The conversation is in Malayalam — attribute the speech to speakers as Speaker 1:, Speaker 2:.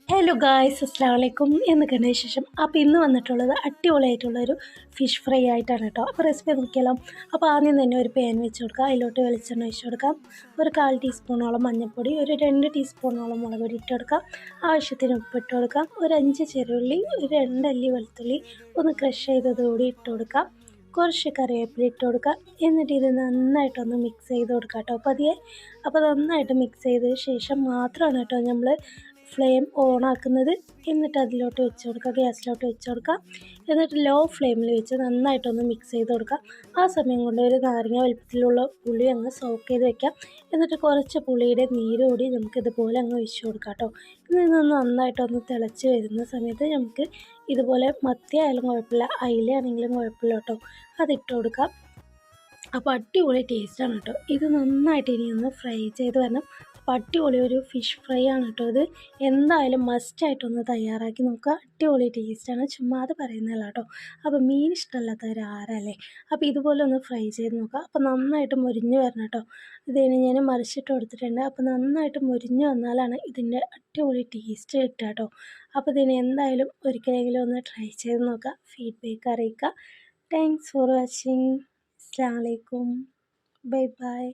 Speaker 1: ഹലോ ഗായ്സ്, അസ്സലാമു അലൈക്കും. എന്നൊക്കെയാണ് വിശേഷം. അപ്പോൾ ഇന്ന് വന്നിട്ടുള്ളത് അടിപൊളിയായിട്ടുള്ളൊരു ഫിഷ് ഫ്രൈ ആയിട്ടാണ് കേട്ടോ. അപ്പോൾ റെസിപ്പി നോക്കിയാലോ. അപ്പോൾ ആദ്യം തന്നെ ഒരു പാൻ വെച്ച് കൊടുക്കുക. അതിലോട്ട് വെളിച്ചെണ്ണ ഒഴിച്ച് കൊടുക്കാം. ഒരു 1/4 ടീസ്പൂണോളം മഞ്ഞൾപ്പൊടി, ഒരു 2 ടീസ്പൂണോളം മുളക് പൊടി ഇട്ട് കൊടുക്കാം. ആവശ്യത്തിന് ഉപ്പ് ഇട്ട് കൊടുക്കാം. ഒരു 5 ചെറുള്ളി, ഒരു 2 അല്ലി വെളുത്തുള്ളി ഒന്ന് ക്രഷ് ചെയ്തതുകൂടി ഇട്ട് കൊടുക്കാം. കുറച്ച് കറിവേപ്പില ഇട്ട് കൊടുക്കാം. എന്നിട്ട് ഇത് നന്നായിട്ടൊന്ന് മിക്സ് ചെയ്ത് കൊടുക്കാം കേട്ടോ പതിയെ. അപ്പോൾ നന്നായിട്ട് മിക്സ് ചെയ്തതിന് ശേഷം മാത്രമാണ് കേട്ടോ നമ്മൾ ഫ്ലെയിം ഓൺ ആക്കുന്നത്. എന്നിട്ട് അതിലോട്ട് വെച്ച് കൊടുക്കുക, ഗ്യാസിലോട്ട് വെച്ച് കൊടുക്കുക. എന്നിട്ട് ലോ ഫ്ലെയിമിൽ വെച്ച് നന്നായിട്ടൊന്ന് മിക്സ് ചെയ്ത് കൊടുക്കുക. ആ സമയം കൊണ്ട് ഒരു നാരങ്ങ വലുപ്പത്തിലുള്ള പുളി അങ്ങ് സോക്ക് ചെയ്ത് വെക്കാം. എന്നിട്ട് കുറച്ച് പുളിയുടെ നീര് കൂടി നമുക്കിതുപോലെ അങ്ങ് ഒഴിച്ച് കൊടുക്കാം കേട്ടോ. ഇത് നന്നായിട്ടൊന്ന് തിളച്ച് വരുന്ന സമയത്ത് നമുക്ക് ഇതുപോലെ മത്തി ആയാലും കുഴപ്പമില്ല, അയിലയാണെങ്കിലും കുഴപ്പമില്ല കേട്ടോ, അതിട്ട് കൊടുക്കാം. അപ്പോൾ അടിപൊളി ടേസ്റ്റാണ് കേട്ടോ. ഇത് നന്നായിട്ട് ഇനി ഒന്ന് ഫ്രൈ ചെയ്ത് വരണം. അപ്പോൾ അടിപൊളി ഒരു ഫിഷ് ഫ്രൈ ആണ് കേട്ടോ. ഇത് എന്തായാലും മസ്റ്റായിട്ടൊന്ന് തയ്യാറാക്കി നോക്കുക. അടിപൊളി ടേസ്റ്റാണ്, ചുമ്മാതെ പറയുന്നതല്ല കേട്ടോ. അപ്പോൾ മീൻ ഇഷ്ടമല്ലാത്തവർ ആരല്ലേ. അപ്പോൾ ഇതുപോലെ ഒന്ന് ഫ്രൈ ചെയ്ത് നോക്കുക. അപ്പോൾ നന്നായിട്ട് മുരിഞ്ഞ് വരണം കേട്ടോ. ഇതിന് ഞാൻ മറിച്ചിട്ട് കൊടുത്തിട്ടുണ്ട്. അപ്പോൾ നന്നായിട്ട് മുരിഞ്ഞ് വന്നാലാണ് ഇതിൻ്റെ അടിപൊളി ടേസ്റ്റ് കിട്ടുക കേട്ടോ. അപ്പോൾ ഇതിന് എന്തായാലും ഒരിക്കലെങ്കിലും ഒന്ന് ട്രൈ ചെയ്ത് നോക്കുക. ഫീഡ്ബാക്ക് അറിയിക്കുക. Thanks for watching. അസ്സലാമു അലൈക്കും. Bye bye.